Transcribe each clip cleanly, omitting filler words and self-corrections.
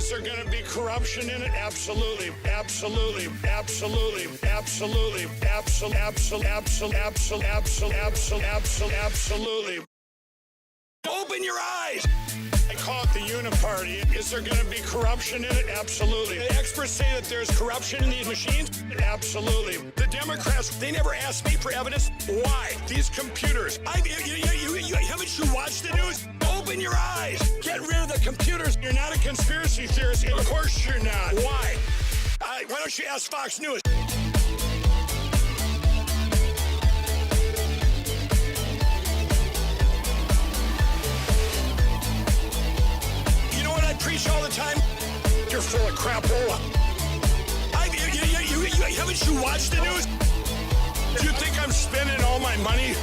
Is there going to be corruption in it? Absolutely. Absolutely. Absolutely. Absolutely. Absolutely. Open your eyes. I call it the uniparty. Is there going to be corruption in it? Absolutely. The experts say that there's corruption in these machines? Absolutely. The Democrats, they never asked me for evidence. Why? These computers. Haven't you watched the news? Open your eyes. Get rid of the computers. You're not a conspiracy theorist. Of course you're not. Why? Why don't you ask Fox News? I preach all the time. You're full of crapola. Haven't you watched the news? Do you think I'm spending all my money?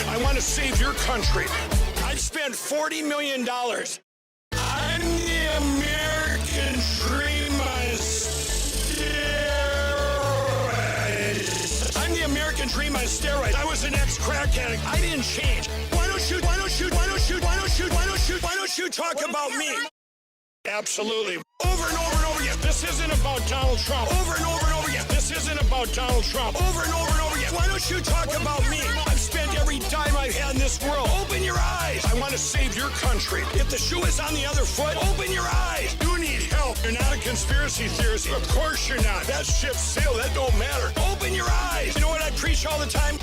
I want to save your country. I've spent $40 million. I'm the American dream on steroids. I'm the American dream on steroids. I was an ex-crack addict. I didn't change. Why don't you talk about me? Absolutely. Over and over and over again. This isn't about Donald Trump. Over and over and over again. This isn't about Donald Trump. Over and over and over again. Why don't you talk about me? I've spent every dime I've had in this world. Open your eyes. I want to save your country. If the shoe is on the other foot, open your eyes. You need help. You're not a conspiracy theorist. Of course you're not. That ship sailed. That don't matter. Open your eyes. You know what I preach all the time?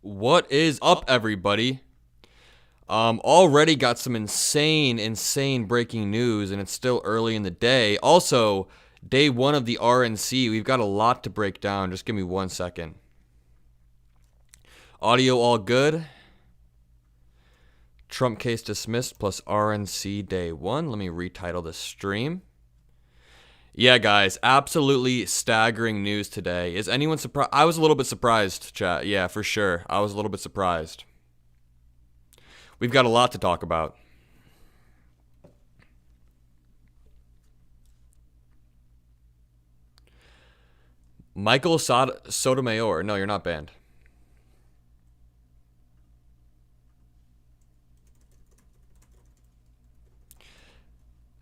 What is up, everybody? Already got some insane breaking news, and it's still early in the day. Also, day one of the RNC. We've got a lot to break down. Just give me 1 second. Audio all good. Trump case dismissed plus RNC day one. Let me retitle this stream. Yeah, guys, absolutely staggering news today. Is anyone surprised? I was a little bit surprised, chat. Yeah, for sure. I was a little bit surprised. We've got a lot to talk about. Michael Sotomayor. No, you're not banned.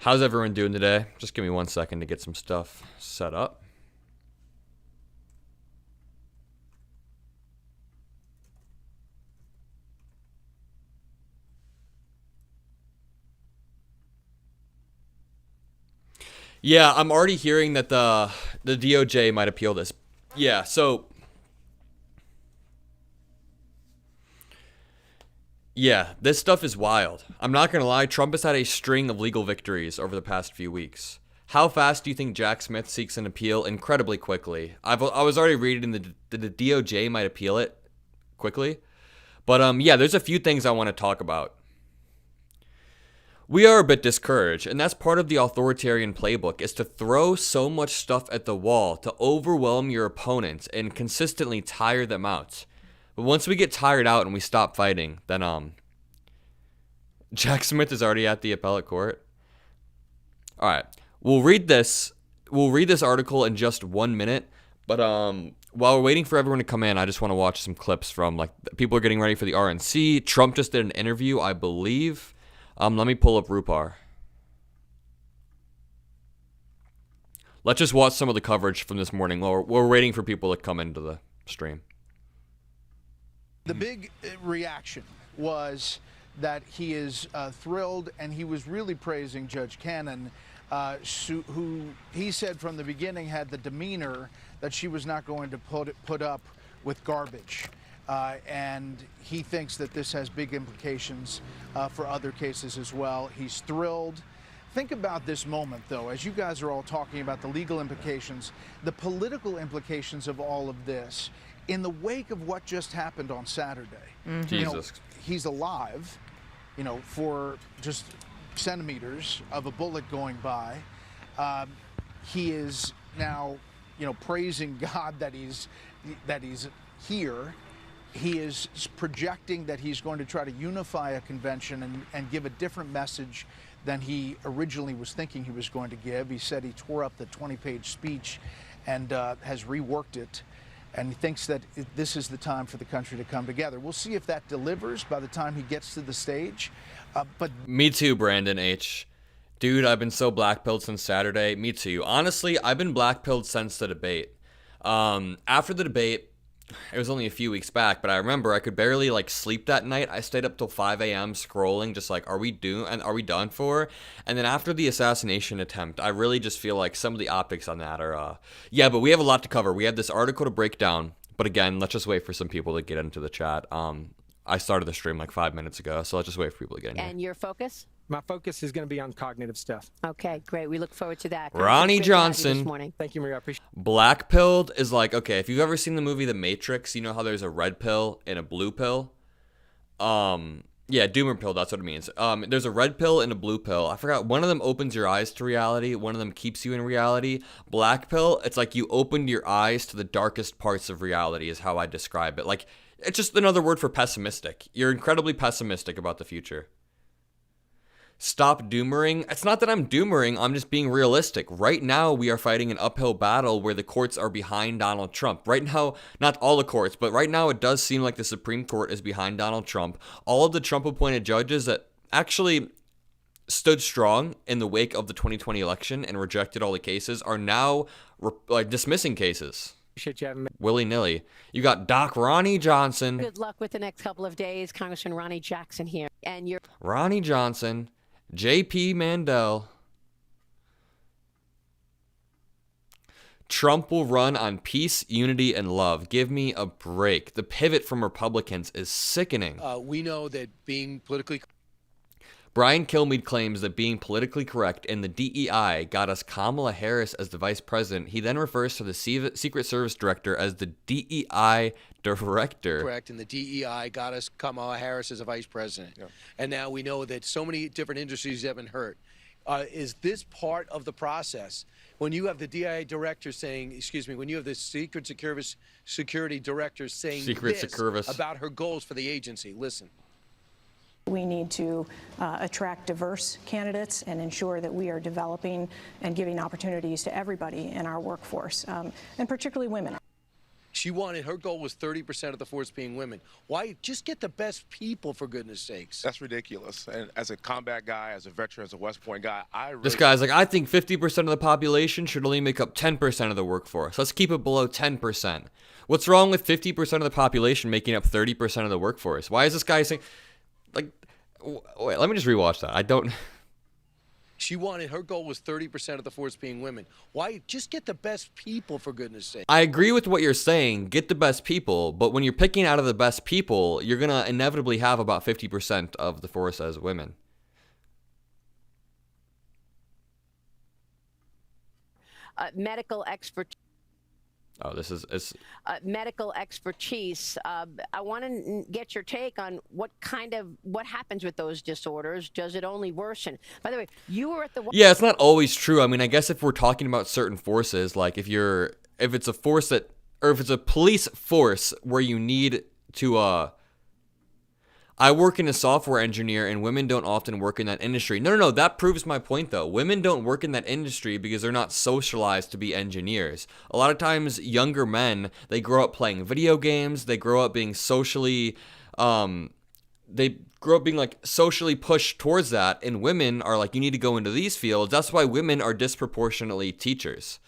How's everyone doing today? Just give me 1 second to get some stuff set up. Yeah, I'm already hearing that the DOJ might appeal this. Yeah, so yeah, this stuff is wild. I'm not going to lie, Trump has had a string of legal victories over the past few weeks. How fast do you think Jack Smith seeks an appeal? Incredibly quickly. I was already reading that the DOJ might appeal it quickly. But yeah, there's a few things I want to talk about. We are a bit discouraged, and that's part of the authoritarian playbook, is to throw so much stuff at the wall to overwhelm your opponents and consistently tire them out. But once we get tired out and we stop fighting, then Jack Smith is already at the appellate court. All right, we'll read this article in just 1 minute. But while we're waiting for everyone to come in, I just want to watch some clips from, like, people are getting ready for the RNC. Trump just did an interview, I believe. Let me pull up Rupar. Let's just watch some of the coverage from this morning while we're waiting for people to come into the stream. The big reaction was that he is thrilled, and he was really praising Judge Cannon, who he said from the beginning had the demeanor that she was not going to put up with garbage. And he thinks that this has big implications for other cases as well. He's thrilled. Think about this moment, though, as you guys are all talking about the legal implications, the political implications of all of this. In the wake of what just happened on Saturday, you know, he's alive, you know, for just centimeters of a bullet going by. He is now, you know, praising God that he's here. He is projecting that he's going to try to unify a convention and give a different message than he originally was thinking he was going to give. He said he tore up the 20-page speech and has reworked it. And he thinks that this is the time for the country to come together. We'll see if that delivers by the time he gets to the stage. But me too, Brandon H. Dude, I've been so blackpilled since Saturday. Me too. Honestly, I've been blackpilled since the debate. After the debate, it was only a few weeks back, but I remember I could barely sleep that night. I stayed up till 5 a.m. scrolling, just like, are we done for? And then after the assassination attempt, I really just feel like some of the optics on that are, yeah, but we have a lot to cover. We have this article to break down, but again, let's just wait for some people to get into the chat. I started the stream like 5 minutes ago, so let's just wait for people to get in here. And your focus? My focus is going to be on cognitive stuff. Okay, great. We look forward to that. Ronnie Johnson. This morning. Thank you, Maria. I appreciate it. Black-pilled is like, okay, if you've ever seen the movie The Matrix, you know how there's a red pill and a blue pill? Yeah, doomer pill, that's what it means. There's a red pill and a blue pill. I forgot, one of them opens your eyes to reality, one of them keeps you in reality. Black pill, it's like you opened your eyes to the darkest parts of reality is how I describe it. Like, it's just another word for pessimistic. You're incredibly pessimistic about the future. Stop doomering. It's not that I'm doomering, I'm just being realistic. Right now, we are fighting an uphill battle where the courts are behind Donald Trump. Right now, not all the courts, but right now it does seem like the Supreme Court is behind Donald Trump. All of the Trump-appointed judges that actually stood strong in the wake of the 2020 election and rejected all the cases are now dismissing cases. Appreciate you having me. Willy-nilly. You got Doc Ronnie Johnson. Good luck with the next couple of days. Congressman Ronnie Jackson here. And you're Ronnie Johnson. J.P. Mandel. Trump will run on peace, unity, and love. Give me a break. The pivot from Republicans is sickening. We know that being politically... Brian Kilmeade claims that being politically correct in the DEI got us Kamala Harris as the vice president. He then refers to the Secret Service director as the DEI director. Correct, and the DEI got us Kamala Harris as a vice president. Yeah. And now we know that so many different industries have been hurt. Is this part of the process? When you have the DEI director saying, when you have the Secret Security director saying about her goals for the agency, listen. We need to attract diverse candidates and ensure that we are developing and giving opportunities to everybody in our workforce, and particularly women. Her goal was 30% of the force being women. Why? Just get the best people, for goodness sakes. That's ridiculous. And as a combat guy, as a veteran, as a West Point guy, this guy's like, I think 50% of the population should only make up 10% of the workforce. Let's keep it below 10%. What's wrong with 50% of the population making up 30% of the workforce? Why is this guy saying... Wait, let me just rewatch that. I don't... Her goal was 30% of the force being women. Why? Just get the best people, for goodness sake. I agree with what you're saying. Get the best people. But when you're picking out of the best people, you're going to inevitably have about 50% of the force as women. medical expertise. Oh, this is medical expertise. I want to get your take on what happens with those disorders. Does it only worsen? By the way, you were at the... Yeah, it's not always true. I mean, I guess if we're talking about certain forces, like if it's a force that, or if it's a police force where you need to, I work in a software engineer and women don't often work in that industry. No, that proves my point though. Women don't work in that industry because they're not socialized to be engineers. A lot of times younger men, they grow up playing video games, they grow up being socially, socially pushed towards that, and women are like, you need to go into these fields. That's why women are disproportionately teachers.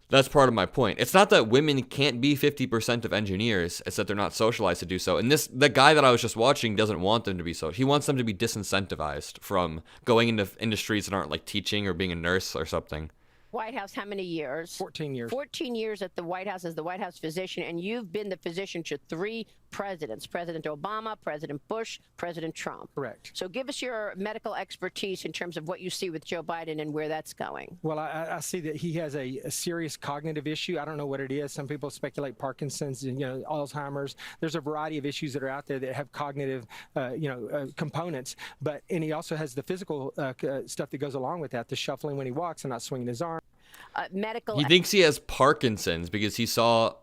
That's part of my point. It's not that women can't be 50% of engineers, it's that they're not socialized to do so. And the guy that I was just watching doesn't want them to be so. He wants them to be disincentivized from going into industries that aren't like teaching or being a nurse or something. White House, how many years? 14 years. 14 years at the White House as the White House physician, and you've been the physician to 3 presidents, President Obama, President Bush, President Trump. Correct. So give us your medical expertise in terms of what you see with Joe Biden and where that's going. Well, I see that he has a serious cognitive issue. I don't know what it is. Some people speculate Parkinson's and, Alzheimer's. There's a variety of issues that are out there that have cognitive, components. And he also has the physical stuff that goes along with that, the shuffling when he walks and not swinging his arm. He thinks he has Parkinson's because he saw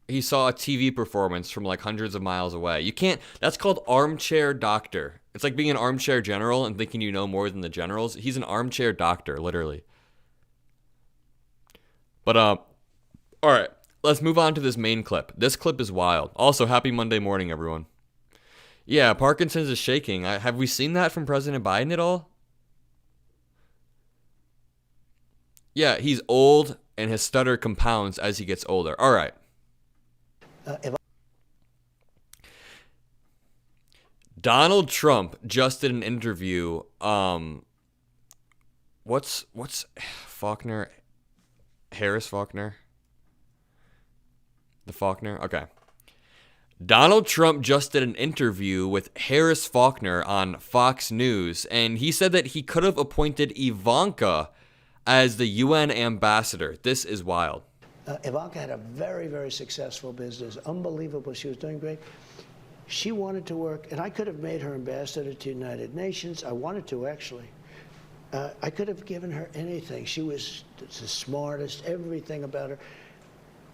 a TV performance from like hundreds of miles away. That's called armchair doctor. It's like being an armchair general and thinking you know more than the generals. He's an armchair doctor, literally. But, all right. Let's move on to this main clip. This clip is wild. Also, happy Monday morning, everyone. Yeah, Parkinson's is shaking. Have we seen that from President Biden at all? Yeah, he's old, and his stutter compounds as he gets older. All right. Donald Trump just did an interview. What's Faulkner? Harris Faulkner? The Faulkner? Okay. Donald Trump just did an interview with Harris Faulkner on Fox News, and he said that he could have appointed Ivanka as the UN ambassador. This is wild. Ivanka had a very, very successful business. Unbelievable. She was doing great. She wanted to work, and I could have made her ambassador to the United Nations. I wanted to, actually. I could have given her anything. She was the smartest, everything about her.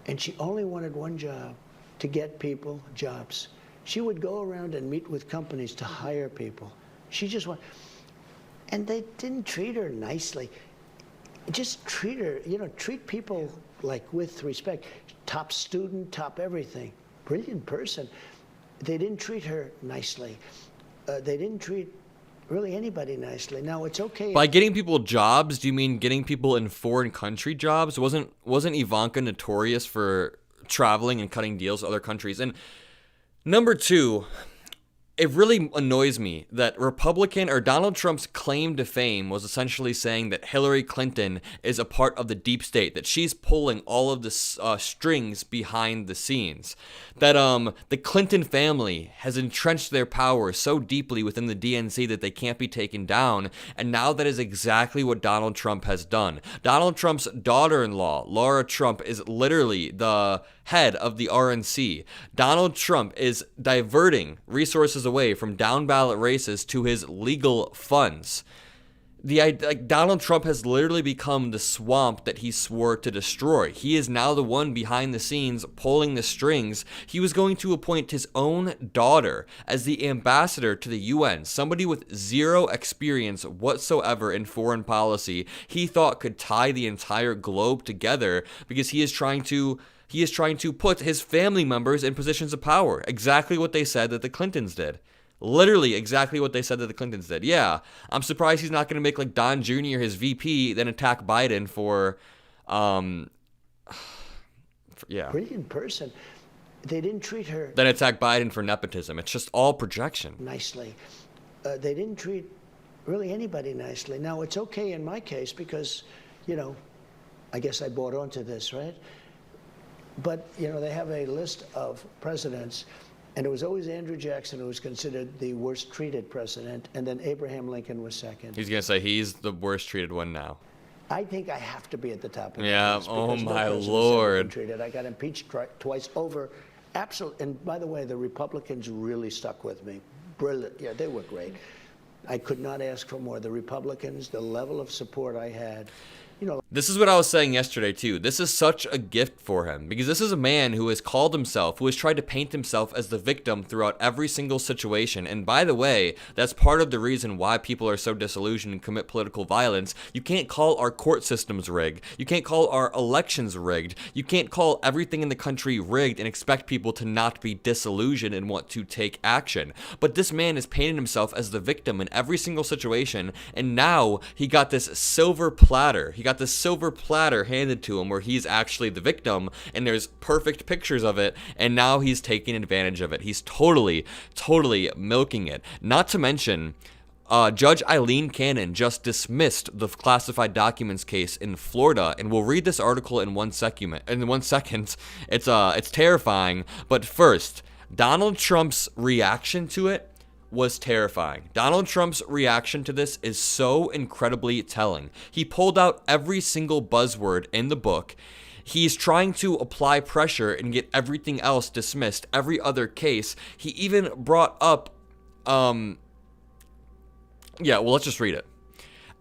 And she only wanted one job, to get people jobs. She would go around and meet with companies to hire people. She just wanted, and they didn't treat her nicely. Just treat her, treat people like with respect. Top student, top everything. Brilliant person. They didn't treat her nicely. They didn't treat really anybody nicely. Now, it's okay. By getting people jobs, do you mean getting people in foreign country jobs? Wasn't Ivanka notorious for traveling and cutting deals with other countries? And number two, it really annoys me that Donald Trump's claim to fame was essentially saying that Hillary Clinton is a part of the deep state, that she's pulling all of the strings behind the scenes, that the Clinton family has entrenched their power so deeply within the DNC that they can't be taken down, and now that is exactly what Donald Trump has done. Donald Trump's daughter-in-law, Laura Trump, is literally the head of the RNC. Donald Trump is diverting resources away from down ballot races to his legal funds. Donald Trump has literally become the swamp that he swore to destroy. He is now the one behind the scenes pulling the strings. He was going to appoint his own daughter as the ambassador to the UN, somebody with zero experience whatsoever in foreign policy. He thought could tie the entire globe together because he is trying to put his family members in positions of power. Exactly what they said that the Clintons did. Literally exactly what they said that the Clintons did. Yeah, I'm surprised he's not going to make like Don Jr. his VP, then attack Biden for yeah. Brilliant person. They didn't treat her Then attack Biden for nepotism. It's just all projection. nicely. They didn't treat really anybody nicely. Now, it's okay in my case because, I guess I bought onto this, right? But, they have a list of presidents, and it was always Andrew Jackson who was considered the worst treated president, and then Abraham Lincoln was second. He's going to say he's the worst treated one now. I think I have to be at the top of Yeah, the list. oh because no my president's ever Lord. been treated. I got impeached twice over. Absolutely. And by the way, the Republicans really stuck with me. Brilliant. Yeah, they were great. I could not ask for more. The Republicans, the level of support I had. This is what I was saying yesterday, too. This is such a gift for him because this is a man who has called himself, who has tried to paint himself as the victim throughout every single situation. And by the way, that's part of the reason why people are so disillusioned and commit political violence. You can't call our court systems rigged. You can't call our elections rigged. You can't call everything in the country rigged and expect people to not be disillusioned and want to take action. But this man has painted himself as the victim in every single situation. And now he got this silver platter. He got this silver platter handed to him where he's actually the victim and there's perfect pictures of it, and now he's taking advantage of it. He's totally milking it. Not to mention Judge Eileen Cannon just dismissed the classified documents case in Florida, and we'll read this article in 1 second. It's terrifying, but first, Donald Trump's reaction to it was terrifying. Donald Trump's reaction to this is so incredibly telling. He pulled out every single buzzword in the book. He's trying to apply pressure and get everything else dismissed, every other case. He even brought up, let's just read it.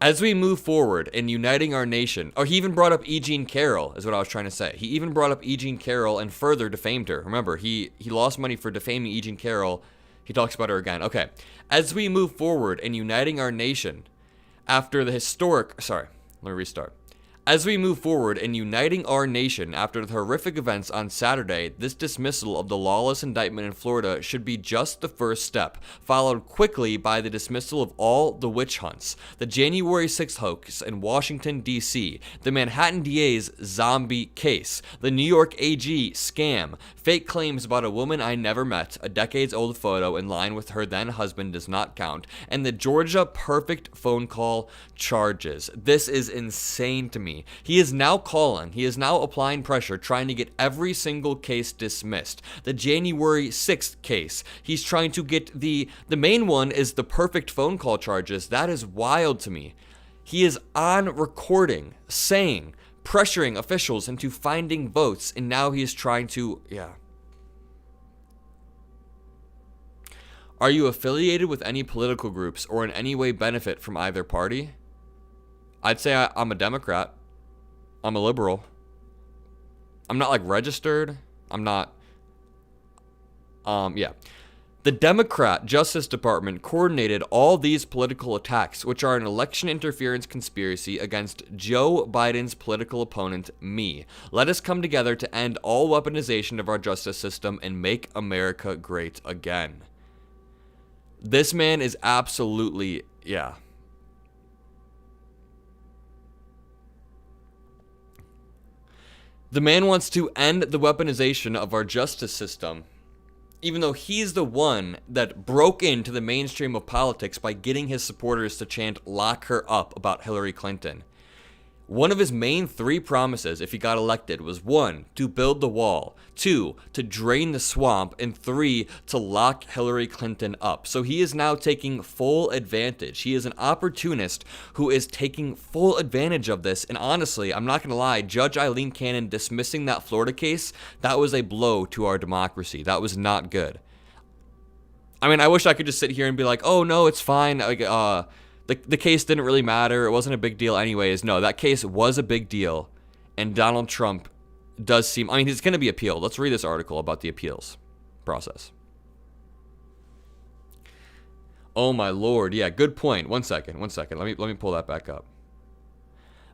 As we move forward in uniting our nation, or he even brought up E. Jean Carroll, is what I was trying to say. He even brought up E. Jean Carroll and further defamed her. Remember, he lost money for defaming E. Jean Carroll. He talks about her again. Okay. As we move forward in uniting our nation after the historic... Sorry, let me restart. As we move forward in uniting our nation after the horrific events on Saturday, this dismissal of the lawless indictment in Florida should be just the first step, followed quickly by the dismissal of all the witch hunts, the January 6th hoax in Washington, D.C., the Manhattan DA's zombie case, the New York AG scam, fake claims about a woman I never met, a decades-old photo in line with her then-husband does not count, and the Georgia perfect phone call charges. This is insane to me. He is now applying pressure, trying to get every single case dismissed. The January 6th case, he's trying to get the main one is the perfect phone call charges. That is wild to me. He is on recording, saying, pressuring officials into finding votes, and now he is trying to, Are you affiliated with any political groups or in any way benefit from either party? I'd say I'm a Democrat. I'm a liberal. I'm not like registered. I'm not. The Democrat Justice Department coordinated all these political attacks, which are an election interference conspiracy against Joe Biden's political opponent, me. Let us come together to end all weaponization of our justice system and make America great again. This man is absolutely, The man wants to end the weaponization of our justice system, even though he's the one that broke into the mainstream of politics by getting his supporters to chant "lock her up" about Hillary Clinton. One of his main 3 promises if he got elected was 1, to build the wall, 2, to drain the swamp, and 3, to lock Hillary Clinton up. So he is now taking full advantage. He is an opportunist who is taking full advantage of this. And honestly, I'm not going to lie, Judge Eileen Cannon dismissing that Florida case, that was a blow to our democracy. That was not good. I mean, I wish I could just sit here and be like, oh no, it's fine. The case didn't really matter. It wasn't a big deal anyways. No, that case was a big deal. And Donald Trump does seem... I mean, he's going to be appealed. Let's read this article about the appeals process. Oh, my Lord. Yeah, good point. One second. Let me pull that back up.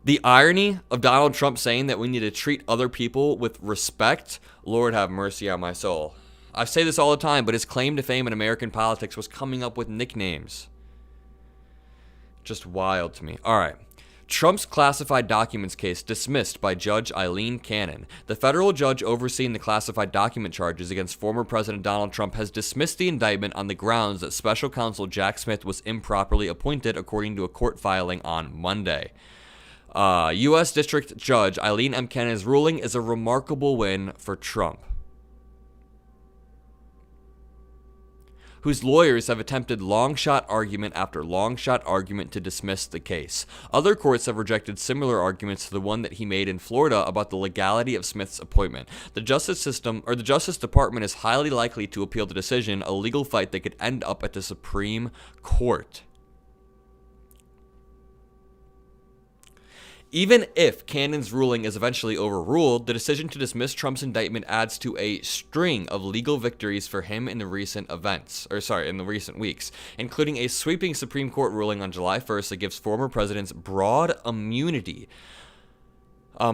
The irony of Donald Trump saying that we need to treat other people with respect. Lord have mercy on my soul. I say this all the time, but his claim to fame in American politics was coming up with nicknames. Just wild to me. All right. Trump's classified documents case dismissed by Judge Eileen Cannon. The federal judge overseeing the classified document charges against former President Donald Trump has dismissed the indictment on the grounds that special counsel Jack Smith was improperly appointed, according to a court filing on Monday. U.S. District Judge Eileen M. Cannon's ruling is a remarkable win for Trump, whose lawyers have attempted long-shot argument after long-shot argument to dismiss the case. Other courts have rejected similar arguments to the one that he made in Florida about the legality of Smith's appointment. The Justice Department is highly likely to appeal the decision, a legal fight that could end up at the Supreme Court. Even if Cannon's ruling is eventually overruled, the decision to dismiss Trump's indictment adds to a string of legal victories for him in the recent weeks, including a sweeping Supreme Court ruling on July 1st that gives former presidents broad immunity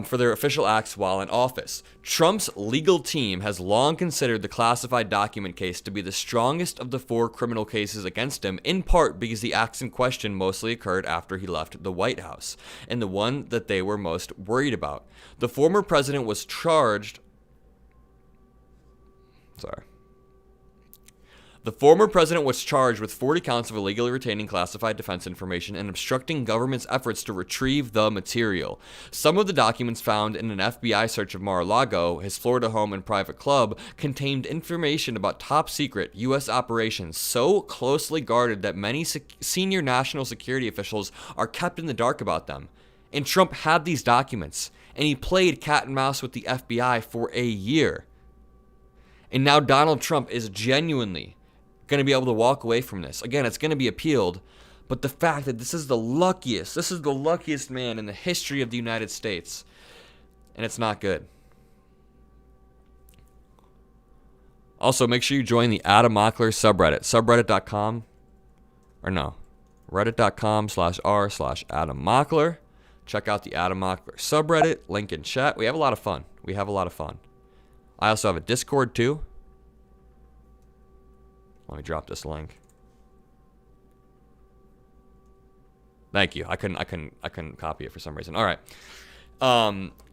for their official acts while in office. Trump's legal team has long considered the classified document case to be the strongest of the 4 criminal cases against him, in part because the acts in question mostly occurred after he left the White House, and the one that they were most worried about. The former president was charged... The former president was charged with 40 counts of illegally retaining classified defense information and obstructing government's efforts to retrieve the material. Some of the documents found in an FBI search of Mar-a-Lago, his Florida home and private club, contained information about top-secret U.S. operations so closely guarded that many senior national security officials are kept in the dark about them. And Trump had these documents, and he played cat and mouse with the FBI for a year. And now Donald Trump is genuinely going to be able to walk away from this. Again, it's going to be appealed, but the fact that this is the luckiest man in the history of the United States, and it's not good. Also, make sure you join the Adam Mockler subreddit. Subreddit.com, or no, reddit.com/r/Adam Mockler. Check out the Adam Mockler subreddit. Link in chat. We have a lot of fun. I also have a Discord too. Let me drop this link. Thank you. I couldn't copy it for some reason. All right.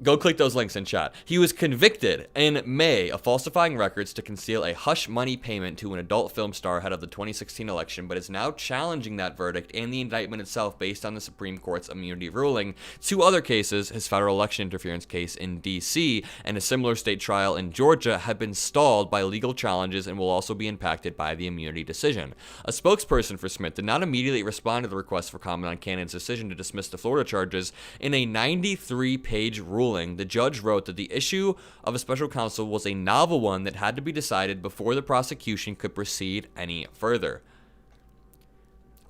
Go click those links in chat. He was convicted in May of falsifying records to conceal a hush money payment to an adult film star ahead of the 2016 election, but is now challenging that verdict and the indictment itself based on the Supreme Court's immunity ruling. 2 other cases, his federal election interference case in D.C. and a similar state trial in Georgia, have been stalled by legal challenges and will also be impacted by the immunity decision. A spokesperson for Smith did not immediately respond to the request for comment on Cannon's decision to dismiss the Florida charges. In a 93-page ruling, the judge wrote that the issue of a special counsel was a novel one that had to be decided before the prosecution could proceed any further.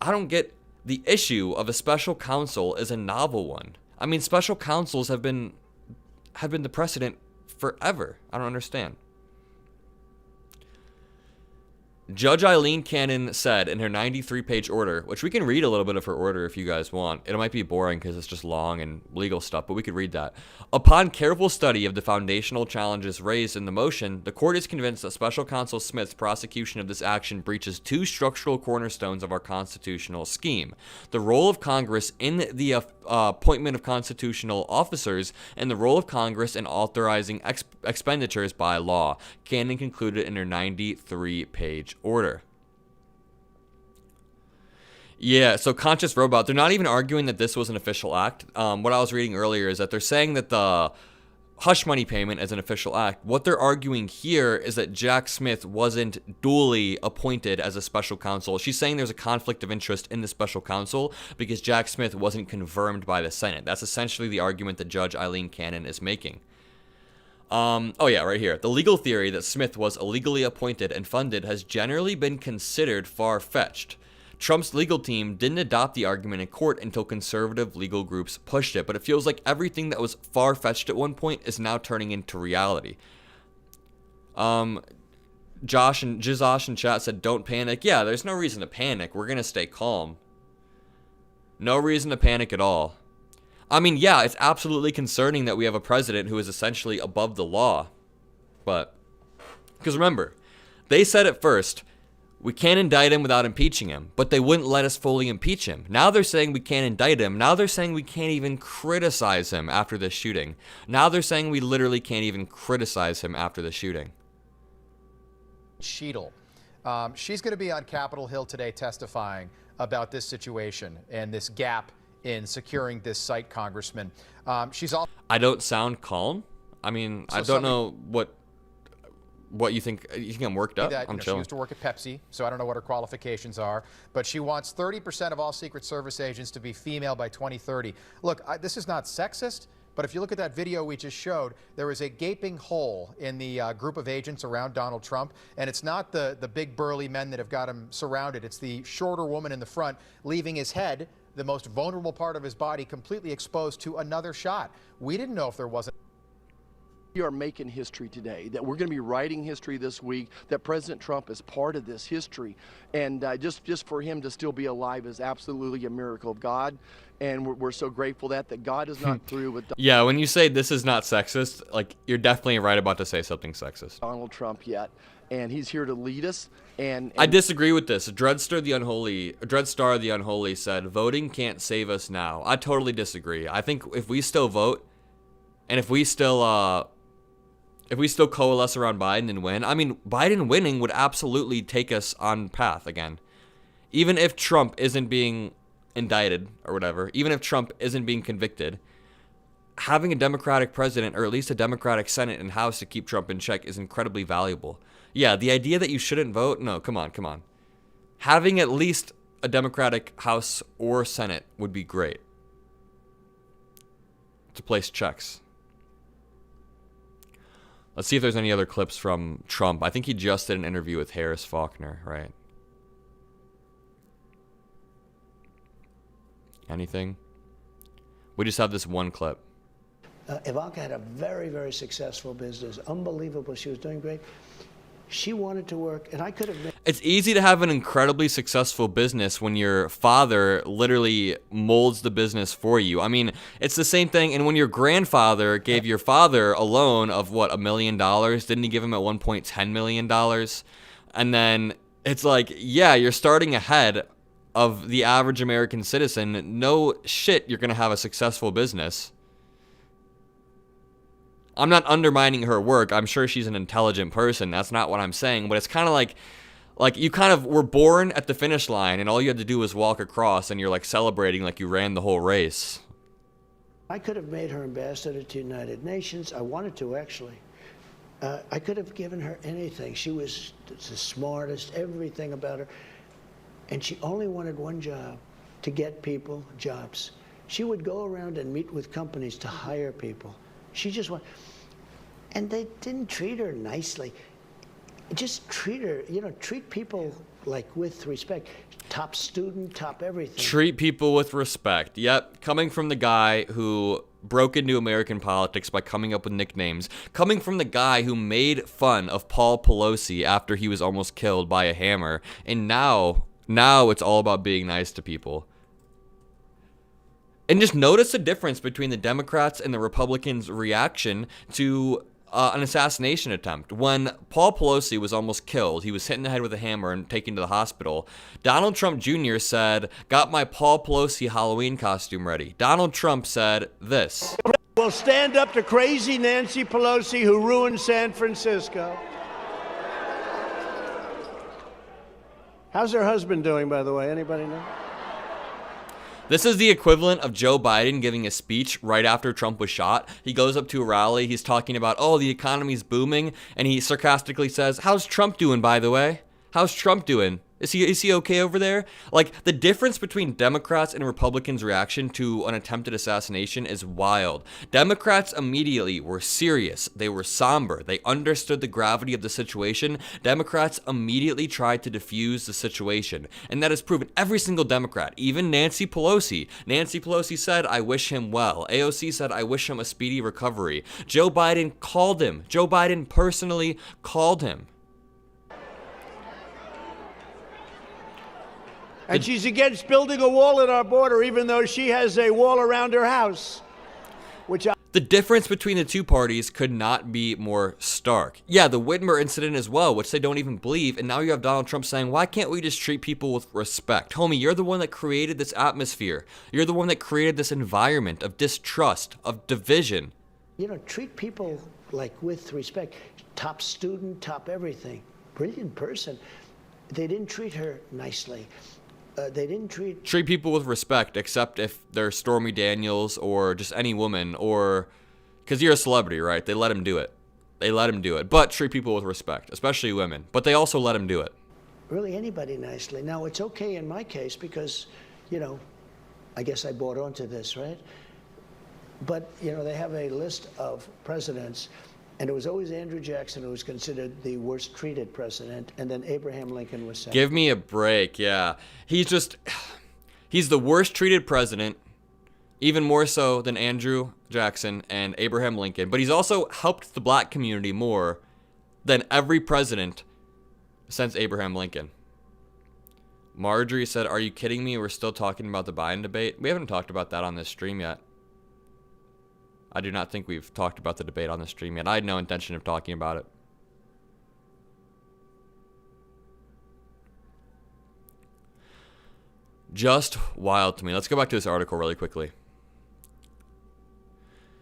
I don't get the issue of a special counsel is a novel one. I mean, special counsels have been the precedent forever. I don't understand. Judge Eileen Cannon said in her 93-page order, which we can read a little bit of her order if you guys want. It might be boring because it's just long and legal stuff, but we could read that. Upon careful study of the foundational challenges raised in the motion, the court is convinced that Special Counsel Smith's prosecution of this action breaches 2 structural cornerstones of our constitutional scheme: the role of Congress in the appointment of constitutional officers and the role of Congress in authorizing expenditures by law. Cannon concluded in her 93-page order. Yeah, so Conscious Robot, they're not even arguing that this was an official act. What I was reading earlier is that they're saying that the hush money payment is an official act. What they're arguing here is that Jack Smith wasn't duly appointed as a special counsel. She's saying there's a conflict of interest in the special counsel because Jack Smith wasn't confirmed by the Senate. That's essentially the argument that Judge Eileen Cannon is making. Oh yeah, right here. The legal theory that Smith was illegally appointed and funded has generally been considered far-fetched. Trump's legal team didn't adopt the argument in court until conservative legal groups pushed it, but it feels like everything that was far-fetched at one point is now turning into reality. Josh in chat said, don't panic. Yeah, there's no reason to panic. We're going to stay calm. No reason to panic at all. I mean, yeah, it's absolutely concerning that we have a president who is essentially above the law. But, because remember, they said at first, we can't indict him without impeaching him, but they wouldn't let us fully impeach him. Now they're saying we can't indict him. Now they're saying we can't even criticize him after the shooting. Now they're saying we literally can't even criticize him after the shooting. Sheetal. She's going to be on Capitol Hill today testifying about this situation and this gap in securing this site, Congressman. She's also... I don't sound calm. I mean, so I don't know what you think. You think I'm worked up? I'm chilling. She used to work at Pepsi, so I don't know what her qualifications are. But she wants 30% of all Secret Service agents to be female by 2030. Look, this is not sexist, but if you look at that video we just showed, there is a gaping hole in the group of agents around Donald Trump, and it's not the big burly men that have got him surrounded. It's the shorter woman in the front, leaving his head, the most vulnerable part of his body, completely exposed to another shot. We didn't know if there wasn't. We are making history today, that we're going to be writing history this week, that President Trump is part of this history. And just for him to still be alive is absolutely a miracle of God. And we're so grateful that God is not through with yeah, when you say this is not sexist, like, you're definitely right about to say something sexist. Donald Trump yet. And he's here to lead us. And I disagree with this. Dreadstar the Unholy said, voting can't save us now. I totally disagree. I think if we still vote, and if we still coalesce around Biden and win, I mean, Biden winning would absolutely take us on path again. Even if Trump isn't being indicted or whatever, even if Trump isn't being convicted, having a Democratic president, or at least a Democratic Senate and House to keep Trump in check, is incredibly valuable. Yeah, the idea that you shouldn't vote, no, come on. Having at least a Democratic House or Senate would be great to place checks. Let's see if there's any other clips from Trump. I think he just did an interview with Harris Faulkner, right? Anything? We just have this one clip. Ivanka had a very, very successful business. Unbelievable. She was doing great. She wanted to work, and I could have made... It's easy to have an incredibly successful business when your father literally molds the business for you. I mean, it's the same thing. And when your grandfather gave your father a loan of, what, $1 million? Didn't he give him at one point $10 million? And then it's like, yeah, you're starting ahead of the average American citizen. No shit, you're going to have a successful business. I'm not undermining her work. I'm sure she's an intelligent person. That's not what I'm saying. But it's kind of like you kind of were born at the finish line and all you had to do was walk across and you're like celebrating like you ran the whole race. I could have made her ambassador to the United Nations. I wanted to, actually. I could have given her anything. She was the smartest, everything about her. And she only wanted one job, to get people jobs. She would go around and meet with companies to hire people. She just wanted... And they didn't treat her nicely. Just treat her, treat people like with respect. Top student, top everything. Treat people with respect. Yep. Coming from the guy who broke into American politics by coming up with nicknames. Coming from the guy who made fun of Paul Pelosi after he was almost killed by a hammer. And now it's all about being nice to people. And just notice the difference between the Democrats and the Republicans' reaction to an assassination attempt. When Paul Pelosi was almost killed, he was hit in the head with a hammer and taken to the hospital. Donald Trump Jr. said, "Got my Paul Pelosi Halloween costume ready." Donald Trump said this. We'll stand up to crazy Nancy Pelosi who ruined San Francisco. How's her husband doing, by the way? Anybody know? This is the equivalent of Joe Biden giving a speech right after Trump was shot. He goes up to a rally, he's talking about, oh, the economy's booming, and he sarcastically says, "How's Trump doing, by the way? How's Trump doing? Is he okay over there?" Like, the difference between Democrats and Republicans' reaction to an attempted assassination is wild. Democrats immediately were serious. They were somber. They understood the gravity of the situation. Democrats immediately tried to defuse the situation. And that is proven. Every single Democrat, even Nancy Pelosi. Nancy Pelosi said, "I wish him well." AOC said, "I wish him a speedy recovery." Joe Biden called him. Joe Biden personally called him. And she's against building a wall at our border, even though she has a wall around her house. The difference between the two parties could not be more stark. Yeah, the Whitmer incident as well, which they don't even believe. And now you have Donald Trump saying, why can't we just treat people with respect? Homie, you're the one that created this atmosphere. You're the one that created this environment of distrust, of division. Treat people like with respect. Top student, top everything. Brilliant person. They didn't treat her nicely. They didn't treat people with respect, except if they're Stormy Daniels or just any woman, or because you're a celebrity, right? They let him do it. But treat people with respect, especially women. But they also let him do it. Really anybody nicely. Now, it's okay in my case because, I guess I bought onto this, right? But, they have a list of presidents. And it was always Andrew Jackson who was considered the worst treated president, and then Abraham Lincoln was second. Give me a break, yeah. He's the worst treated president, even more so than Andrew Jackson and Abraham Lincoln. But he's also helped the black community more than every president since Abraham Lincoln. Marjorie said, "Are you kidding me? We're still talking about the Biden debate." We haven't talked about that on this stream yet. I do not think we've talked about the debate on the stream yet. I had no intention of talking about it. Just wild to me. Let's go back to this article really quickly.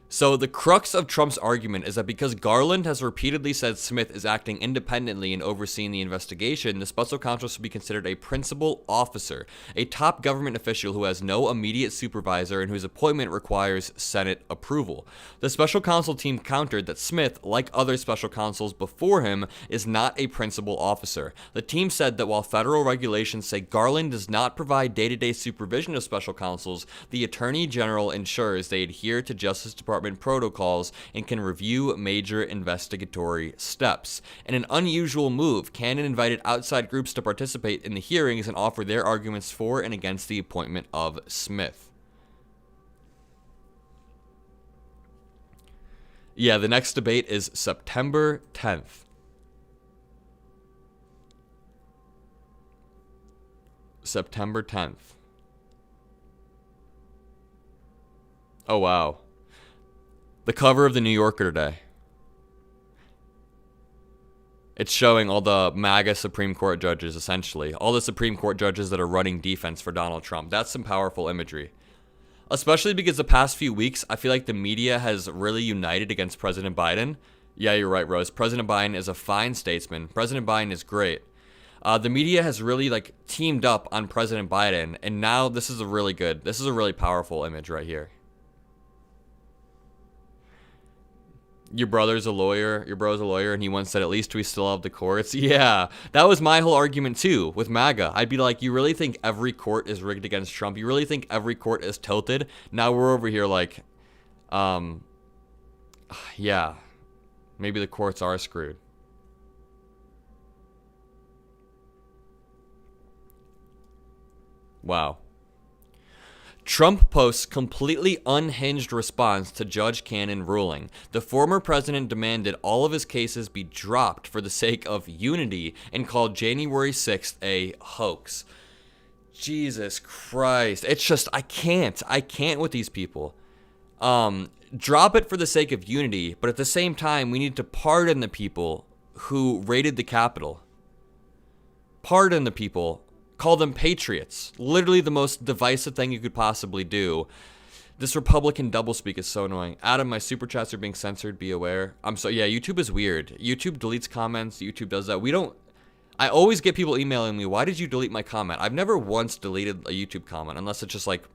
So the crux of Trump's argument is that because Garland has repeatedly said Smith is acting independently and overseeing the investigation, the special counsel should be considered a principal officer, a top government official who has no immediate supervisor and whose appointment requires Senate approval. The special counsel team countered that Smith, like other special counsels before him, is not a principal officer. The team said that while federal regulations say Garland does not provide day-to-day supervision of special counsels, the Attorney General ensures they adhere to Justice Department protocols and can review major investigatory steps. In an unusual move, Cannon invited outside groups to participate in the hearings and offer their arguments for and against the appointment of Smith. Yeah, the next debate is September 10th. September 10th. Oh, wow. The cover of the New Yorker today. It's showing all the MAGA Supreme Court judges, essentially. All the Supreme Court judges that are running defense for Donald Trump. That's some powerful imagery. Especially because the past few weeks, I feel like the media has really united against President Biden. Yeah, you're right, Rose. President Biden is a fine statesman. President Biden is great. The media has really teamed up on President Biden, and now this is a really powerful image right here. Your brother's a lawyer, and he once said, at least we still have the courts. Yeah, that was my whole argument too with MAGA. I'd be like, you really think every court is rigged against Trump? You really think every court is tilted? Now we're over here yeah, maybe the courts are screwed. Wow. Trump posts completely unhinged response to Judge Cannon ruling. The former president demanded all of his cases be dropped for the sake of unity and called January 6th a hoax. Jesus Christ. It's just, I can't with these people. Drop it for the sake of unity, but at the same time, we need to pardon the people who raided the Capitol. Pardon the people. Call them patriots. Literally the most divisive thing you could possibly do. This Republican doublespeak is so annoying. Adam, my super chats are being censored. Be aware. Yeah, YouTube is weird. YouTube deletes comments. YouTube does that. I always get people emailing me, why did you delete my comment? I've never once deleted a YouTube comment, unless it's just like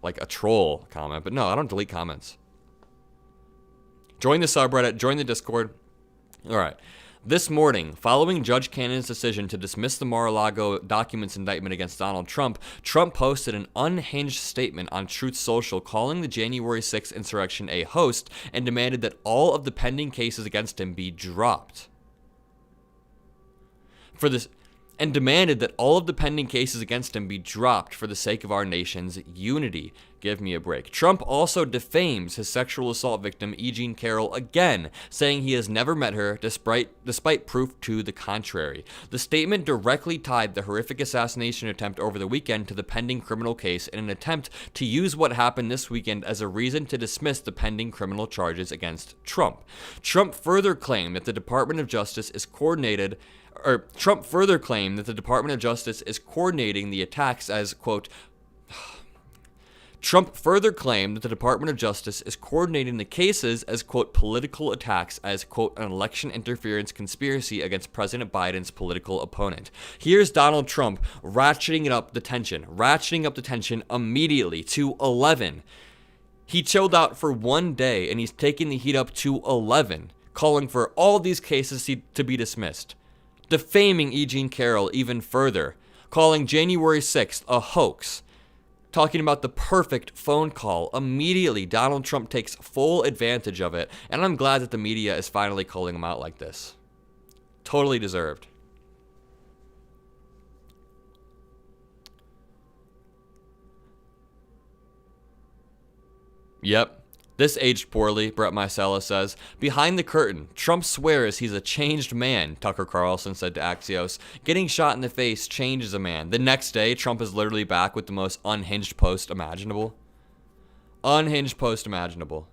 a troll comment. But no, I don't delete comments. Join the subreddit. Join the Discord. All right. This morning, following Judge Cannon's decision to dismiss the Mar-a-Lago documents indictment against Donald Trump, Trump posted an unhinged statement on Truth Social calling the January 6th insurrection a hoax and demanded that all of the pending cases against him be dropped. For the sake of our nation's unity. Give me a break. Trump also defames his sexual assault victim, E. Jean Carroll, again, saying he has never met her despite proof to the contrary. The statement directly tied the horrific assassination attempt over the weekend to the pending criminal case in an attempt to use what happened this weekend as a reason to dismiss the pending criminal charges against Trump. Trump further claimed that the Department of Justice is coordinating the attacks as, quote, Trump further claimed that the Department of Justice is coordinating the cases as, quote, political attacks as, quote, an election interference conspiracy against President Biden's political opponent. Here's Donald Trump ratcheting up the tension immediately to 11. He chilled out for 1 day and he's taking the heat up to 11, calling for all these cases to be dismissed. Defaming E. Jean Carroll even further, calling January 6th a hoax, talking about the perfect phone call. Immediately, Donald Trump takes full advantage of it, and I'm glad that the media is finally calling him out like this. Totally deserved. Yep. This aged poorly, Brett Micella says. Behind the curtain, Trump swears he's a changed man, Tucker Carlson said to Axios. Getting shot in the face changes a man. The next day, Trump is literally back with the most unhinged post imaginable. Unhinged post imaginable.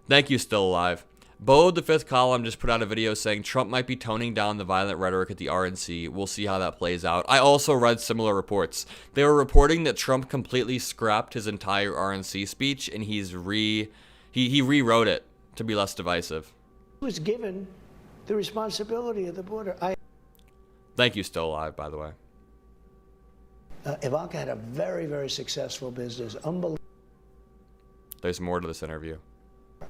Thank you, Still Alive. Bo, the fifth column, just put out a video saying Trump might be toning down the violent rhetoric at the RNC. We'll see how that plays out. I also read similar reports. They were reporting that Trump completely scrapped his entire RNC speech and he rewrote it to be less divisive. He was given the responsibility of the border. Thank you, Still Alive, by the way. Ivanka had a very, very successful business. Unbelievable. There's more to this interview.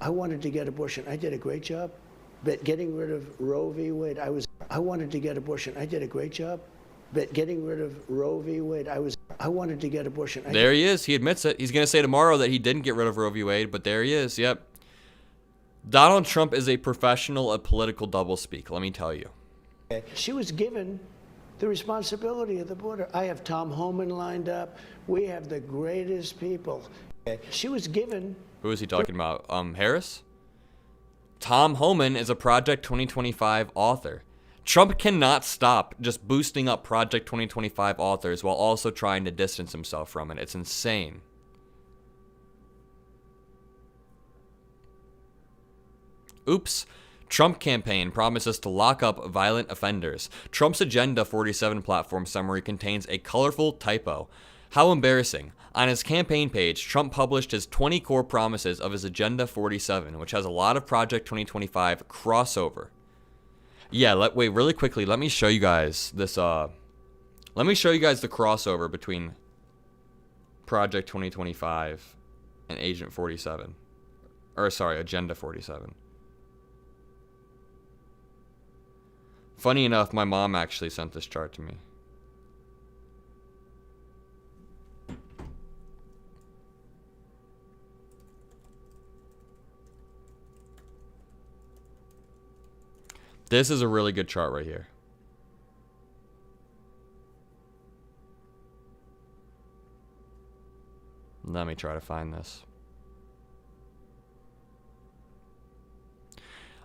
I wanted to get abortion. I did a great job. But getting rid of Roe v. Wade, I wanted to get abortion. I did a great job. But getting rid of Roe v. Wade, I wanted to get abortion. There he is. He admits it. He's going to say tomorrow that he didn't get rid of Roe v. Wade, but there he is. Yep. Donald Trump is a professional at political doublespeak, let me tell you. She was given the responsibility of the border. I have Tom Homan lined up. We have the greatest people. She was given... Who is he talking about? Harris? Tom Homan is a Project 2025 author. Trump cannot stop just boosting up Project 2025 authors while also trying to distance himself from it. It's insane. Oops. Trump campaign promises to lock up violent offenders. Trump's Agenda 47 platform summary contains a colorful typo. How embarrassing. On his campaign page, Trump published his 20 core promises of his Agenda 47, which has a lot of Project 2025 crossover. Yeah, wait, really quickly, let me show you guys this, let me show you guys the crossover between Project 2025 and Agent 47. Or, sorry, Agenda 47. Funny enough, my mom actually sent this chart to me. This is a really good chart right here. Let me try to find this.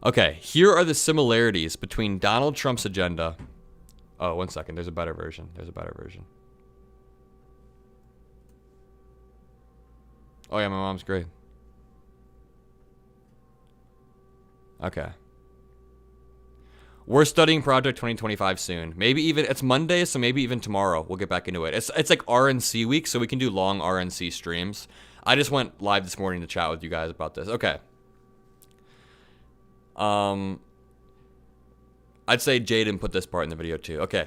Okay, here are the similarities between Donald Trump's agenda. Oh, one second. There's a better version. There's a better version. Oh, yeah, my mom's great. Okay. We're studying Project 2025 soon. Maybe even, it's Monday, so maybe even tomorrow we'll get back into it. It's like RNC week, so we can do long RNC streams. I just went live this morning to chat with you guys about this. Okay. I'd say Jaden put this part in the video too. Okay.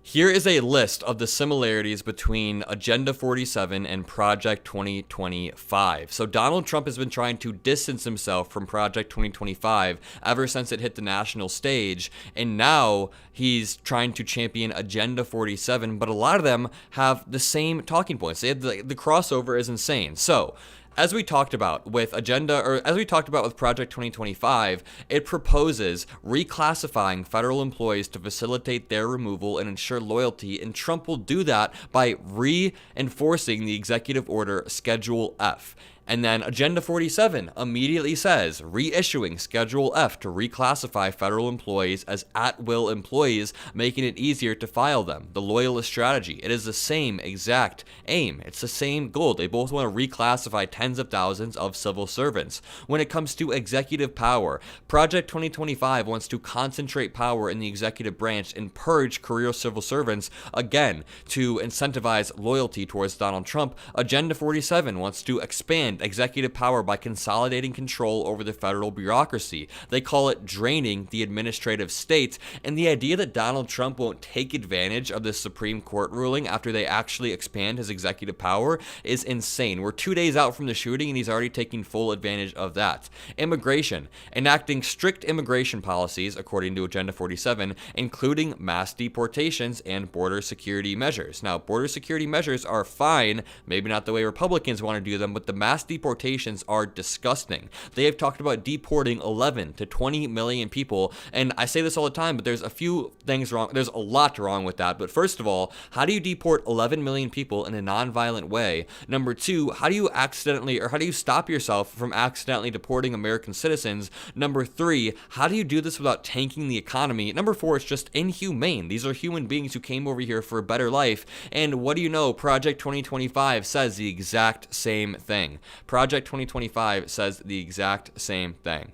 Here is a list of the similarities between Agenda 47 and Project 2025. So Donald Trump has been trying to distance himself from Project 2025 ever since it hit the national stage, and now he's trying to champion Agenda 47, but a lot of them have the same talking points. They have the crossover is insane. So as we talked about with Project 2025, it proposes reclassifying federal employees to facilitate their removal and ensure loyalty, and Trump will do that by reinforcing the executive order Schedule F. And then Agenda 47 immediately says, reissuing Schedule F to reclassify federal employees as at-will employees, making it easier to file them. The loyalist strategy. It is the same exact aim. It's the same goal. They both want to reclassify tens of thousands of civil servants. When it comes to executive power, Project 2025 wants to concentrate power in the executive branch and purge career civil servants, again, to incentivize loyalty towards Donald Trump. Agenda 47 wants to expand executive power by consolidating control over the federal bureaucracy. They call it draining the administrative state, and the idea that Donald Trump won't take advantage of this Supreme Court ruling after they actually expand his executive power is insane. We're 2 days out from the shooting and he's already taking full advantage of that. Immigration. Enacting strict immigration policies, according to Agenda 47, including mass deportations and border security measures. Now, border security measures are fine, maybe not the way Republicans want to do them, but the mass deportations are disgusting. They have talked about deporting 11 to 20 million people, and I say this all the time, but there's a few things wrong. There's a lot wrong with that. But first of all, how do you deport 11 million people in a non-violent way? Number two, how do you stop yourself from accidentally deporting American citizens? Number three, how do you do this without tanking the economy? Number four, it's just inhumane. These are human beings who came over here for a better life, and what do you know? Project 2025 says the exact same thing. Project 2025 says the exact same thing.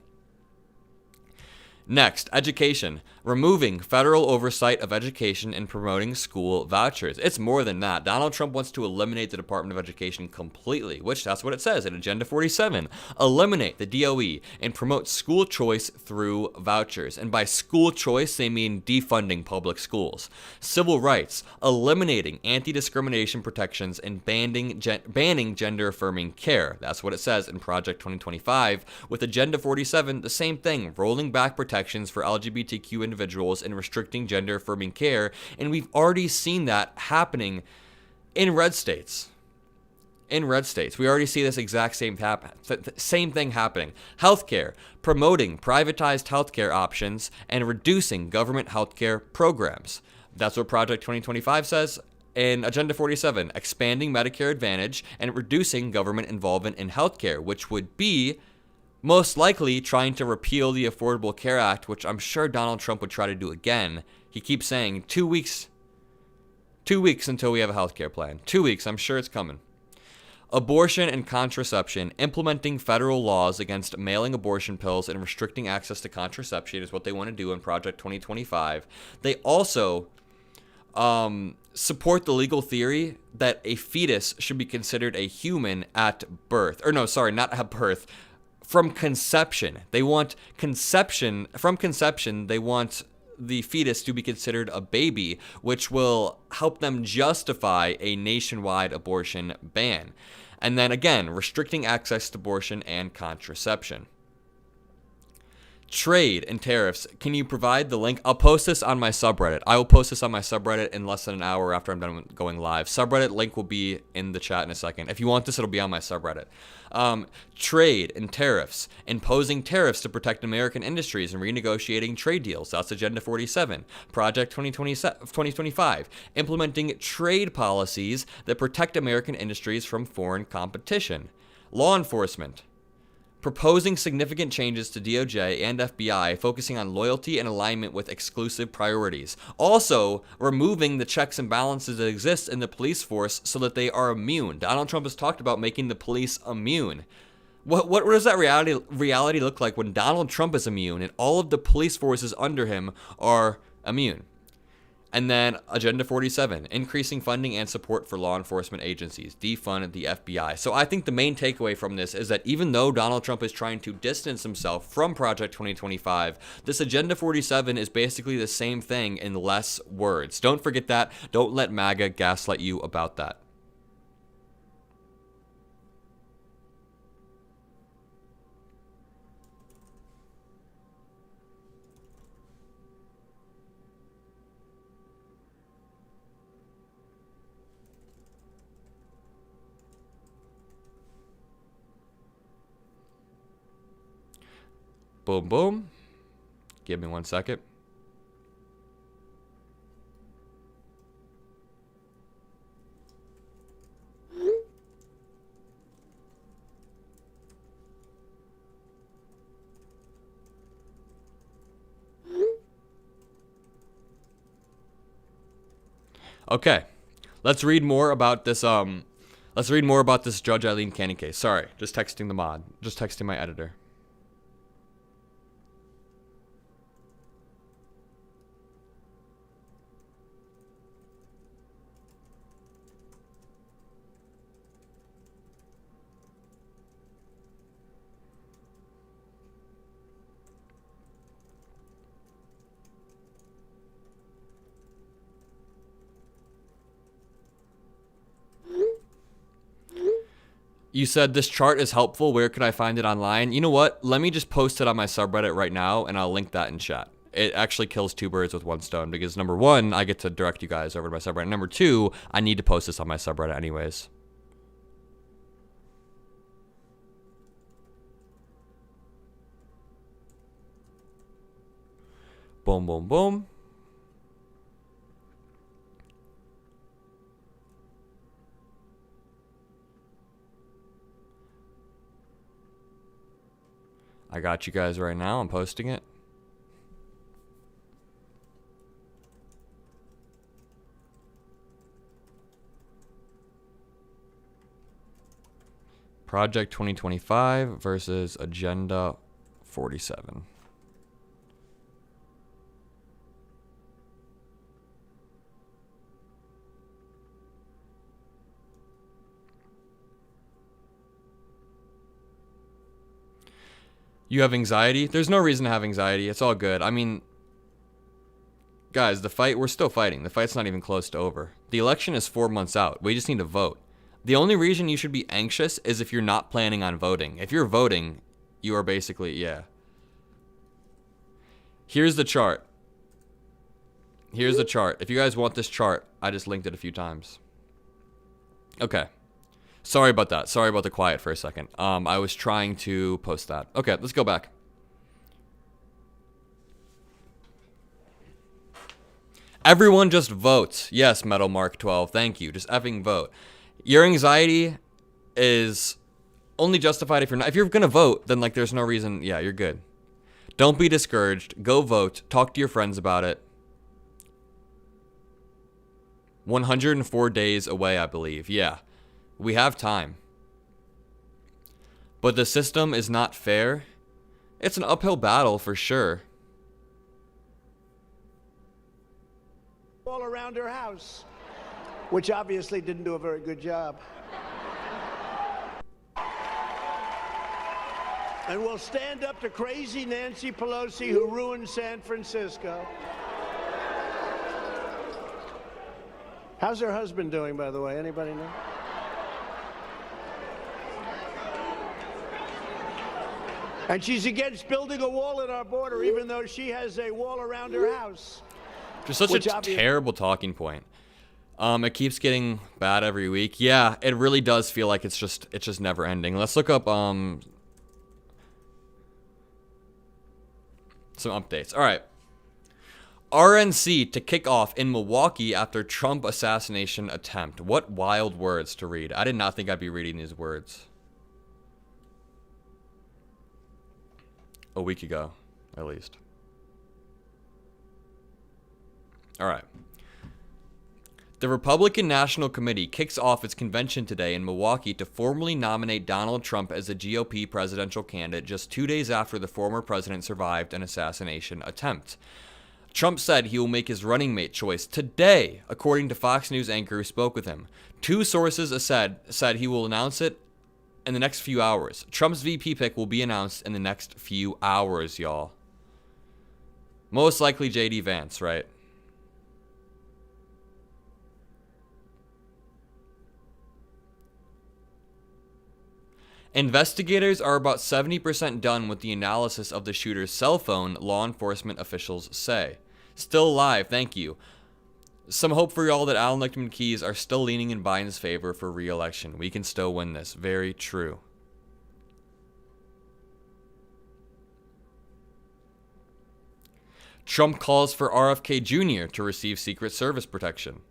Next, education. Removing federal oversight of education and promoting school vouchers. It's more than that. Donald Trump wants to eliminate the Department of Education completely, which that's what it says in Agenda 47. Eliminate the DOE and promote school choice through vouchers. And by school choice, they mean defunding public schools. Civil rights. Eliminating anti-discrimination protections and banning gender-affirming care. That's what it says in Project 2025. With Agenda 47, the same thing. Rolling back protections for LGBTQ individuals and restricting gender-affirming care, and we've already seen that happening in red states. In red states, we already see this exact same thing happening. Healthcare, promoting privatized healthcare options and reducing government healthcare programs. That's what Project 2025 says. In Agenda 47, expanding Medicare Advantage and reducing government involvement in healthcare, which would be most likely trying to repeal the Affordable Care Act, which I'm sure Donald Trump would try to do again. He keeps saying 2 weeks until we have a health care plan. 2 weeks, I'm sure it's coming. Abortion and contraception. Implementing federal laws against mailing abortion pills and restricting access to contraception is what they want to do in Project 2025. They also support the legal theory that a fetus should be considered a human at birth. Or no, sorry, not at birth. From conception. They want conception. From conception, they want the fetus to be considered a baby, which will help them justify a nationwide abortion ban. And then again, restricting access to abortion and contraception. Trade and tariffs. Can you provide the link? I'll post this on my subreddit. I will post this on my subreddit in less than an hour after I'm done going live. Subreddit link will be in the chat in a second. If you want this, it'll be on my subreddit. Trade and tariffs. Imposing tariffs to protect American industries and renegotiating trade deals. That's Agenda 47. Project 2025. Implementing trade policies that protect American industries from foreign competition. Law enforcement. Proposing significant changes to DOJ and FBI, focusing on loyalty and alignment with exclusive priorities. Also, removing the checks and balances that exist in the police force so that they are immune. Donald Trump has talked about making the police immune. What does that reality look like when Donald Trump is immune and all of the police forces under him are immune? And then Agenda 47, increasing funding and support for law enforcement agencies, defund the FBI. So I think the main takeaway from this is that even though Donald Trump is trying to distance himself from Project 2025, this Agenda 47 is basically the same thing in less words. Don't forget that. Don't let MAGA gaslight you about that. Boom, boom. Give me 1 second. Okay. Let's read more about this Judge Eileen Cannon case. Sorry, just texting the mod. Just texting my editor. You said this chart is helpful. Where can I find it online? You know what? Let me just post it on my subreddit right now, and I'll link that in chat. It actually kills 2 birds with 1 stone, because number 1, I get to direct you guys over to my subreddit. Number 2, I need to post this on my subreddit anyways. Boom, boom, boom. I got you guys right now. I'm posting it. Project 2025 versus Agenda 47. You have anxiety? There's no reason to have anxiety. It's all good. I mean, guys, we're still fighting. The fight's not even close to over. The election is 4 months out. We just need to vote. The only reason you should be anxious is if you're not planning on voting. If you're voting, you are basically, yeah. Here's the chart. Here's the chart. If you guys want this chart, I just linked it a few times. Okay. Sorry about that. Sorry about the quiet for a second. I was trying to post that. Okay, let's go back. Everyone just votes. Yes, Metal Mark 12. Thank you. Just effing vote. Your anxiety is only justified if you're not. If you're going to vote, then like there's no reason. Yeah, you're good. Don't be discouraged. Go vote. Talk to your friends about it. 104 days away, I believe. Yeah, we have time. But the system is not fair. It's an uphill battle for sure. All around her house, which obviously didn't do a very good job. And we'll stand up to crazy Nancy Pelosi, who ruined San Francisco. How's her husband doing, by the way? Anybody know? And she's against building a wall at our border, even though she has a wall around her house. Just such a terrible talking point. It keeps getting bad every week. Yeah, it really does feel like it's just never ending. Let's look up some updates. All right. RNC to kick off in Milwaukee after Trump assassination attempt. What wild words to read. I did not think I'd be reading these words a week ago, at least. All right. The Republican National Committee kicks off its convention today in Milwaukee to formally nominate Donald Trump as the GOP presidential candidate just 2 days after the former president survived an assassination attempt. Trump said he will make his running mate choice today, according to Fox News anchor who spoke with him. Two sources said he will announce it in the next few hours. Trump's VP pick will be announced in the next few hours, y'all. Most likely J.D. Vance, right? Investigators are about 70% done with the analysis of the shooter's cell phone, law enforcement officials say. Still alive, thank you. Some hope for y'all that Alan Lichtman Keys are still leaning in Biden's favor for re-election. We can still win this. Very true. Trump calls for RFK Jr. to receive Secret Service protection.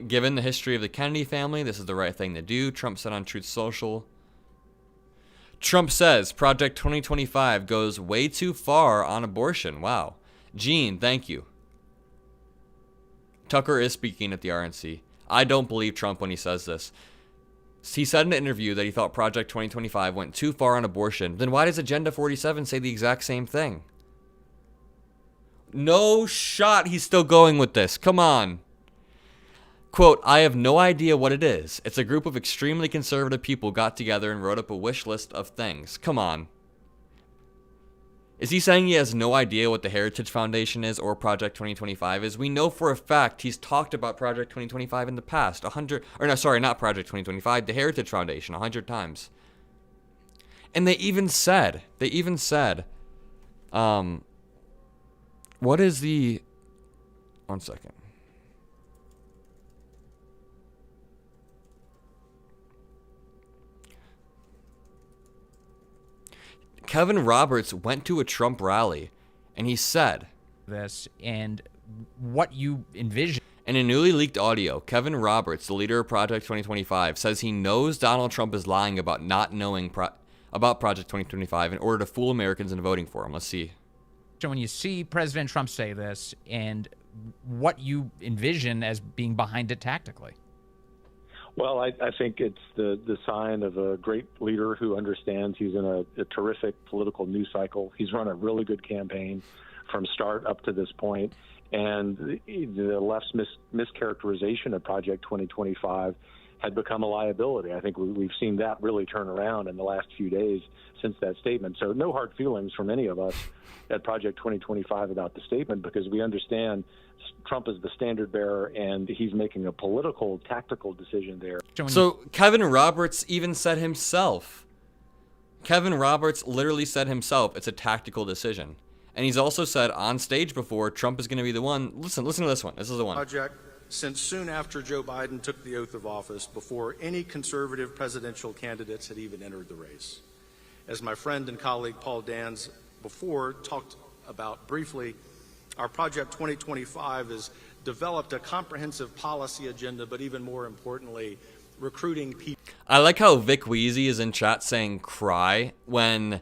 Given the history of the Kennedy family, this is the right thing to do, Trump said on Truth Social. Trump says Project 2025 goes way too far on abortion. Wow. Gene, thank you. Tucker is speaking at the RNC. I don't believe Trump when he says this. He said in an interview that he thought Project 2025 went too far on abortion. Then why does Agenda 47 say the exact same thing? No shot he's still going with this. Come on. Quote, I have no idea what it is. It's a group of extremely conservative people got together and wrote up a wish list of things. Come on. Is he saying he has no idea what the Heritage Foundation is or Project 2025 is? We know for a fact he's talked about Project 2025 in the past. Not Project 2025, the Heritage Foundation 100 times. And they even said, what is the, one second. Kevin Roberts went to a Trump rally, and he said this and what you envision. In a newly leaked audio, Kevin Roberts, the leader of Project 2025, says he knows Donald Trump is lying about not knowing about Project 2025 in order to fool Americans into voting for him. Let's see. So when you see President Trump say this and what you envision as being behind it tactically. Well, I think it's the sign of a great leader who understands he's in a terrific political news cycle. He's run a really good campaign from start up to this point. And the left's mischaracterization of Project 2025 had become a liability. I think we've seen that really turn around in the last few days since that statement. So no hard feelings from any of us at Project 2025 about the statement, because we understand Trump is the standard bearer and he's making a political, tactical decision there. So Kevin Roberts even said himself. Kevin Roberts literally said himself it's a tactical decision. And he's also said on stage before Trump is going to be the one. Listen to this one. This is the one. Project since soon after Joe Biden took the oath of office, before any conservative presidential candidates had even entered the race. As my friend and colleague Paul Dans before talked about briefly, our Project 2025 has developed a comprehensive policy agenda, but even more importantly, recruiting people. I like how Vic Wheezy is in chat saying cry when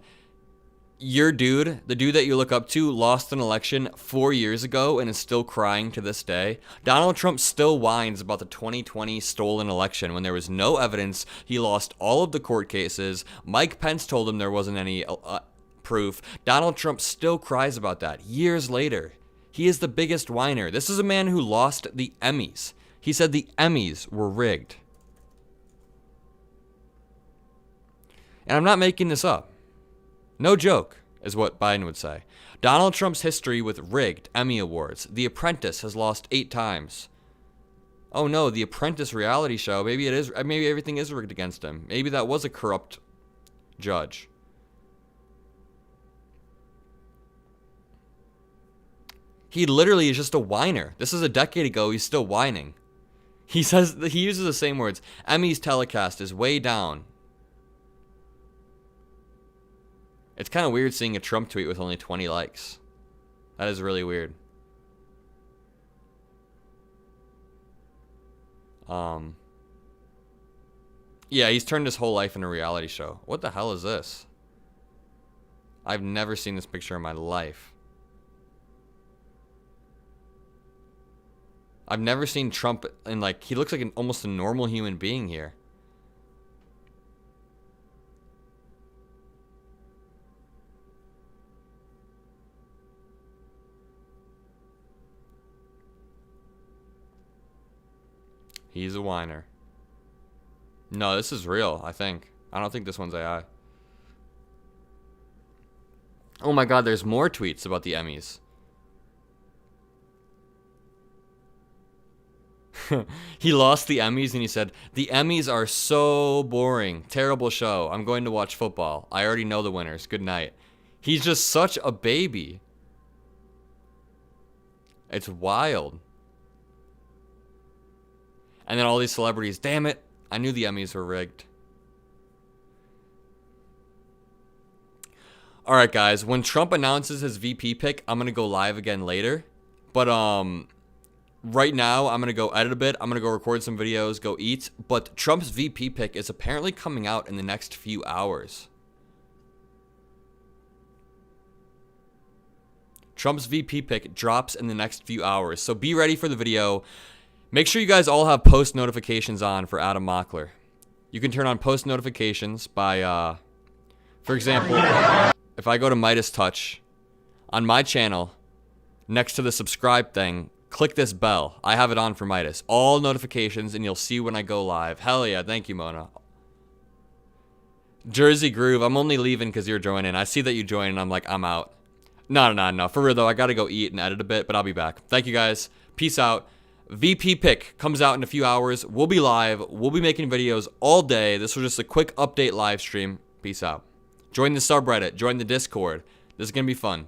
your dude, the dude that you look up to, lost an election 4 years ago and is still crying to this day. Donald Trump still whines about the 2020 stolen election when there was no evidence. He lost all of the court cases. Mike Pence told him there wasn't any proof. Donald Trump still cries about that years later. He is the biggest whiner. This is a man who lost the Emmys. He said the Emmys were rigged. And I'm not making this up. No joke, is what Biden would say. Donald Trump's history with rigged Emmy Awards. The Apprentice has lost 8 times. Oh no, The Apprentice reality show. Maybe it is. Maybe everything is rigged against him. Maybe that was a corrupt judge. He literally is just a whiner. This is a decade ago. He's still whining. He says he uses the same words. Emmys telecast is way down. It's kind of weird seeing a Trump tweet with only 20 likes. That is really weird. Yeah, he's turned his whole life into a reality show. What the hell is this? I've never seen this picture in my life. I've never seen Trump in, like, he looks like almost a normal human being here. He's a whiner. No, this is real, I think. I don't think this one's AI. Oh my god, there's more tweets about the Emmys. He lost the Emmys and he said, "The Emmys are so boring. Terrible show. I'm going to watch football. I already know the winners. Good night." He's just such a baby. It's wild. And then all these celebrities, damn it, I knew the Emmys were rigged. All right, guys, when Trump announces his VP pick, I'm going to go live again later. But right now, I'm going to go edit a bit. I'm going to go record some videos, go eat. But Trump's VP pick is apparently coming out in the next few hours. Trump's VP pick drops in the next few hours. So be ready for the video. Make sure you guys all have post notifications on for Adam Mockler. You can turn on post notifications by, for example, if I go to MeidasTouch on my channel, next to the subscribe thing, click this bell. I have it on for Meidas. All notifications, and you'll see when I go live. Hell yeah, thank you, Mona. Jersey Groove, I'm only leaving because you're joining. I see that you joined, and I'm like, I'm out. No. For real, though, I got to go eat and edit a bit, but I'll be back. Thank you, guys. Peace out. VP pick comes out in a few hours. We'll be live. We'll be making videos all day. This was just a quick update live stream. Peace out. Join the subreddit. Join the Discord. This is going to be fun.